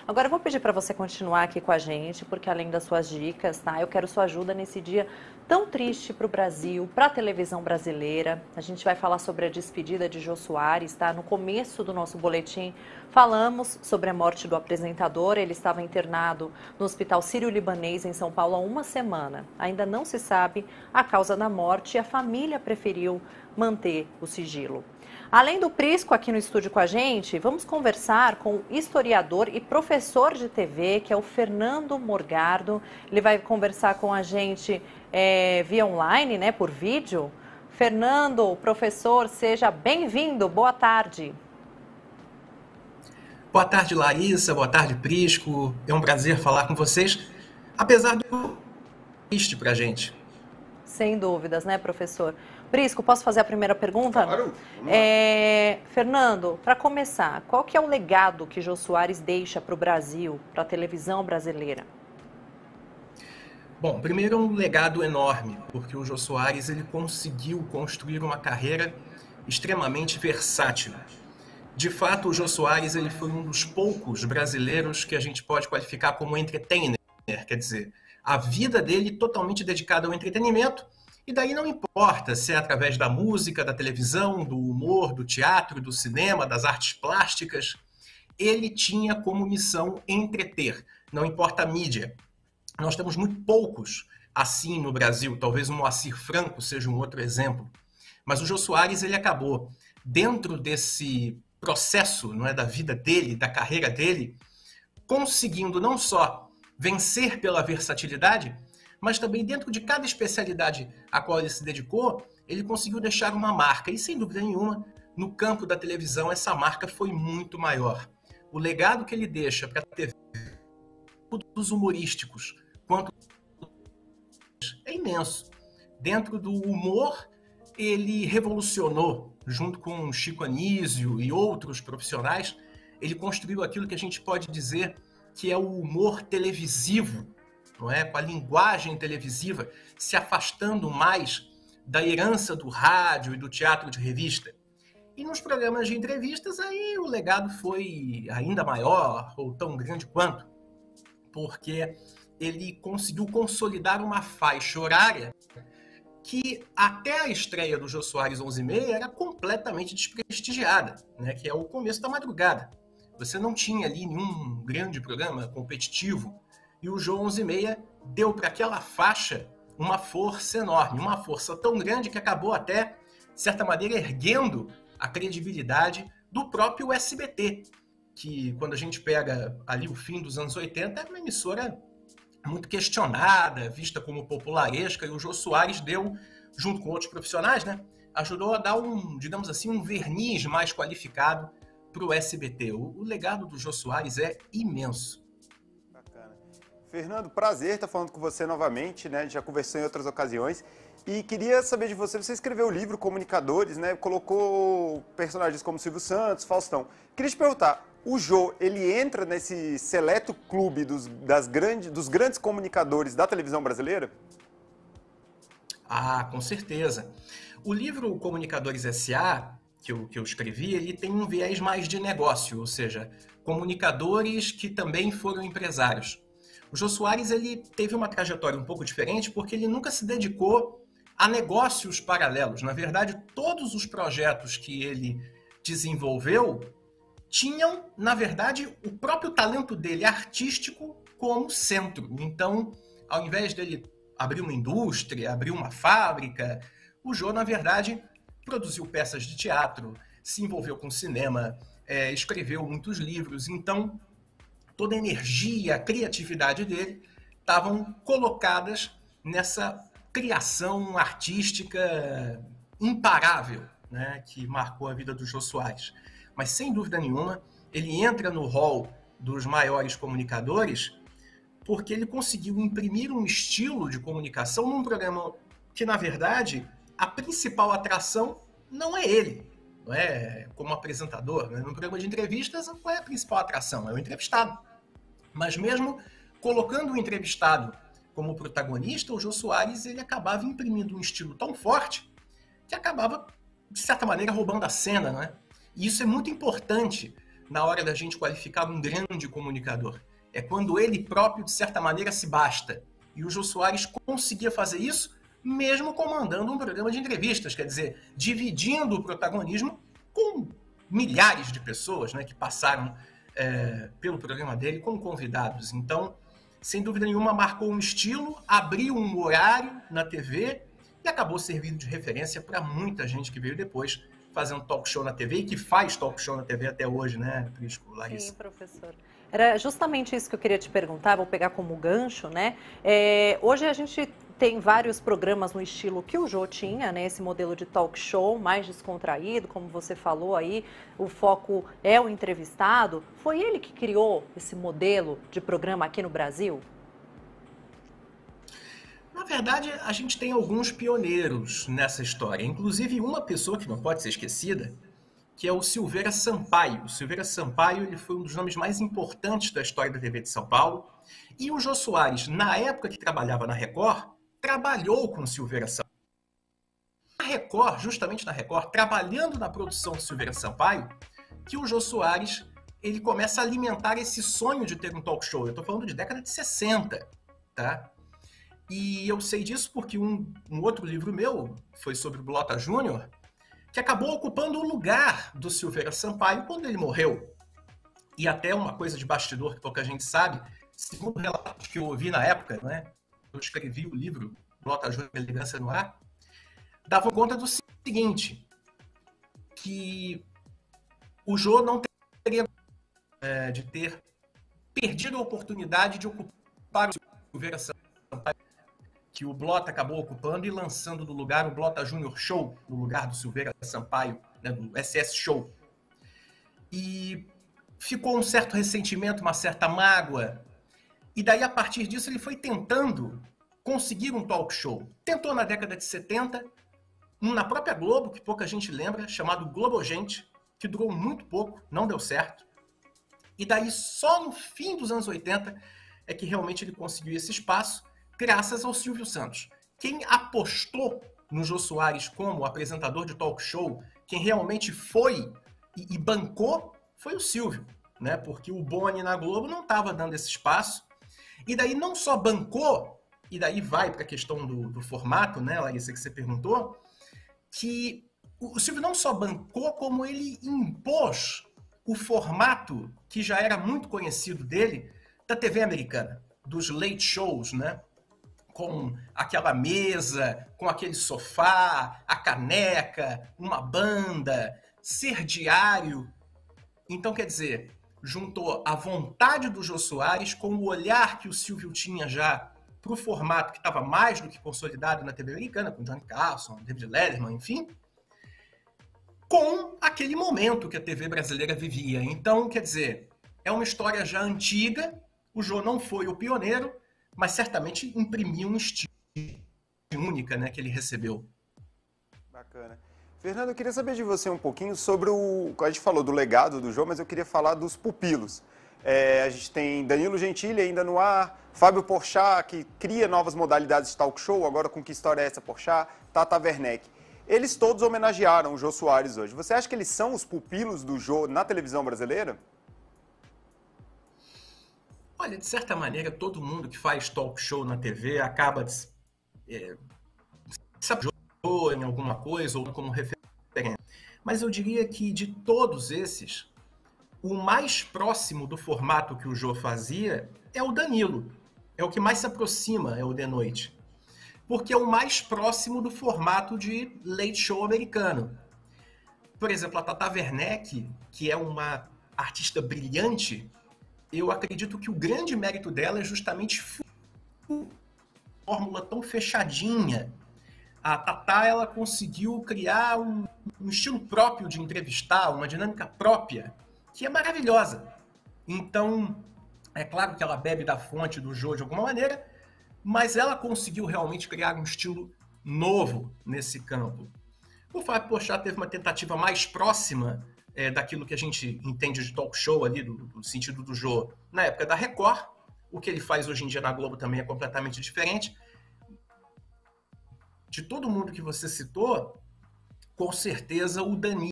Agora eu vou pedir para você continuar aqui com a gente, porque além das suas dicas, tá? Eu quero sua ajuda nesse dia tão triste para o Brasil, para a televisão brasileira. A gente vai falar sobre a despedida de Jô Soares, tá? No começo do nosso boletim, falamos sobre a morte do apresentador. Ele estava internado no Hospital Sírio-Libanês, em São Paulo, há uma semana. Ainda não se sabe a causa da morte e a família preferiu manter o sigilo. Além do Prisco aqui no estúdio com a gente, vamos conversar com o historiador e professor de TV, que é o Fernando Morgado. Ele vai conversar com a gente via online, né, por vídeo. Fernando, professor, seja bem-vindo. Boa tarde. Boa tarde, Larissa. Boa tarde, Prisco. É um prazer falar com vocês, apesar do triste pra gente. Sem dúvidas, né, professor? Prisco, posso fazer a primeira pergunta? Claro. Fernando, para começar, qual que é o legado que Jô Soares deixa para o Brasil, para a televisão brasileira? Bom, primeiro é um legado enorme, porque o Jô Soares ele conseguiu construir uma carreira extremamente versátil. De fato, o Jô Soares ele foi um dos poucos brasileiros que a gente pode qualificar como entertainer, quer dizer, a vida dele totalmente dedicada ao entretenimento. E daí não importa se é através da música, da televisão, do humor, do teatro, do cinema, das artes plásticas, ele tinha como missão entreter, não importa a mídia. Nós temos muito poucos assim no Brasil, talvez o Moacir Franco seja um outro exemplo. Mas o Jô Soares ele acabou, dentro desse processo, não é, da vida dele, da carreira dele, conseguindo não só vencer pela versatilidade, mas também dentro de cada especialidade a qual ele se dedicou, ele conseguiu deixar uma marca. E, sem dúvida nenhuma, no campo da televisão, essa marca foi muito maior. O legado que ele deixa para a TV, tanto dos humorísticos quanto é imenso. Dentro do humor, ele revolucionou, junto com Chico Anísio e outros profissionais, ele construiu aquilo que a gente pode dizer que é o humor televisivo, não é? Com a linguagem televisiva, se afastando mais da herança do rádio e do teatro de revista. E nos programas de entrevistas, aí o legado foi ainda maior, ou tão grande quanto, porque ele conseguiu consolidar uma faixa horária que até a estreia do Jô Soares 11h30 era completamente desprestigiada, né? Que é o começo da madrugada. Você não tinha ali nenhum grande programa competitivo, e o Jô 11h30 deu para aquela faixa uma força enorme, uma força tão grande que acabou até, de certa maneira, erguendo a credibilidade do próprio SBT, que quando a gente pega ali o fim dos anos 80, era uma emissora muito questionada, vista como popularesca, e o Jô Soares deu, junto com outros profissionais, né, ajudou a dar digamos assim, um verniz mais qualificado para o SBT. O legado do Jô Soares é imenso. Fernando, prazer estar falando com você novamente, né? Já conversou em outras ocasiões. E queria saber de você, você escreveu o livro Comunicadores, né? Colocou personagens como Silvio Santos, Faustão. Queria te perguntar, o Jô, ele entra nesse seleto clube dos grandes comunicadores da televisão brasileira? Ah, com certeza. O livro Comunicadores S.A., que eu escrevi, ele tem um viés mais de negócio, ou seja, comunicadores que também foram empresários. O Jô Soares ele teve uma trajetória um pouco diferente porque ele nunca se dedicou a negócios paralelos. Na verdade, todos os projetos que ele desenvolveu tinham, na verdade, o próprio talento dele artístico como centro. Então, ao invés dele abrir uma indústria, abrir uma fábrica, o Jô, na verdade, produziu peças de teatro, se envolveu com cinema, escreveu muitos livros. Então, toda a energia, a criatividade dele estavam colocadas nessa criação artística imparável, né, que marcou a vida do Jô Soares. Mas, sem dúvida nenhuma, ele entra no hall dos maiores comunicadores porque ele conseguiu imprimir um estilo de comunicação num programa que, na verdade, a principal atração não é ele, não é como apresentador. Né? No programa de entrevistas, qual é a principal atração? É o entrevistado. Mas mesmo colocando o entrevistado como protagonista, o Jô Soares ele acabava imprimindo um estilo tão forte que acabava, de certa maneira, roubando a cena. Né? E isso é muito importante na hora da gente qualificar um grande comunicador. É quando ele próprio, de certa maneira, se basta. E o Jô Soares conseguia fazer isso mesmo comandando um programa de entrevistas, quer dizer, dividindo o protagonismo com milhares de pessoas, né, que passaram pelo programa dele como convidados. Então, sem dúvida nenhuma, marcou um estilo, abriu um horário na TV e acabou servindo de referência para muita gente que veio depois fazendo talk show na TV e que faz talk show na TV até hoje, né, Prisco, Larissa? Sim, professor. Era justamente isso que eu queria te perguntar, vou pegar como gancho, né? Hoje a gente tem vários programas no estilo que o Jô tinha, né? Esse modelo de talk show mais descontraído, como você falou aí, o foco é o entrevistado. Foi ele que criou esse modelo de programa aqui no Brasil? Na verdade, a gente tem alguns pioneiros nessa história, inclusive uma pessoa que não pode ser esquecida, que é o Silveira Sampaio. O Silveira Sampaio ele foi um dos nomes mais importantes da história da TV de São Paulo. E o Jô Soares, na época que trabalhava na Record, trabalhou com o Silveira Sampaio. Na Record, justamente na Record, trabalhando na produção do Silveira Sampaio, que o Jô Soares ele começa a alimentar esse sonho de ter um talk show. Eu estou falando de década de 60, tá? E eu sei disso porque um outro livro meu foi sobre o Blota Júnior, que acabou ocupando o lugar do Silveira Sampaio quando ele morreu. E até uma coisa de bastidor que pouca gente sabe, segundo relatos que eu ouvi na época, né, eu escrevi o livro Blota Júnior, Elegância no Ar, davam conta do seguinte, que o Jô não teria de ter perdido a oportunidade de ocupar o Silveira Sampaio, que o Blota acabou ocupando e lançando no lugar o Blota Júnior Show, no lugar do Silveira Sampaio, né, do SS Show. E ficou um certo ressentimento, uma certa mágoa. E daí, a partir disso, ele foi tentando conseguir um talk show. Tentou na década de 70, na própria Globo, que pouca gente lembra, chamado Globogente, que durou muito pouco, não deu certo. E daí, só no fim dos anos 80, é que realmente ele conseguiu esse espaço, graças ao Silvio Santos. Quem apostou no Jô Soares como apresentador de talk show, quem realmente foi e bancou, foi o Silvio, né? Porque o Boni na Globo não estava dando esse espaço. E daí não só bancou, e daí vai para a questão do formato, né, Larissa, que você perguntou, que o Silvio não só bancou, como ele impôs o formato que já era muito conhecido dele, da TV americana, dos late shows, né? Com aquela mesa, com aquele sofá, a caneca, uma banda, ser diário. Então, quer dizer, juntou a vontade do Jô Soares com o olhar que o Silvio tinha já para o formato que estava mais do que consolidado na TV americana, com Johnny Carson, David Letterman, enfim, com aquele momento que a TV brasileira vivia. Então, quer dizer, é uma história já antiga, o Jô não foi o pioneiro, mas certamente imprimiu um estilo única, né, que ele recebeu. Bacana. Fernando, eu queria saber de você um pouquinho sobre a gente falou do legado do Jô, mas eu queria falar dos pupilos. A gente tem Danilo Gentili ainda no ar, Fábio Porchat, que cria novas modalidades de talk show, agora com Que História é Essa, Porchat, Tata Werneck. Eles todos homenagearam o Jô Soares hoje. Você acha que eles são os pupilos do Jô na televisão brasileira? Olha, de certa maneira, todo mundo que faz talk show na TV acaba se apoiou em alguma coisa ou como referência. Mas eu diria que de todos esses, o mais próximo do formato que o Jô fazia é o Danilo. É o que mais se aproxima, é o de noite. Porque é o mais próximo do formato de late show americano. Por exemplo, a Tata Werneck, que é uma artista brilhante, eu acredito que o grande mérito dela é justamente uma fórmula tão fechadinha. A Tata, ela conseguiu criar um estilo próprio de entrevistar, uma dinâmica própria, que é maravilhosa. Então, é claro que ela bebe da fonte do Jô de alguma maneira, mas ela conseguiu realmente criar um estilo novo nesse campo. O Fábio Porchat teve uma tentativa mais próxima daquilo que a gente entende de talk show ali, do sentido do Jô, na época da Record. O que ele faz hoje em dia na Globo também é completamente diferente. De todo mundo que você citou, com certeza o Danilo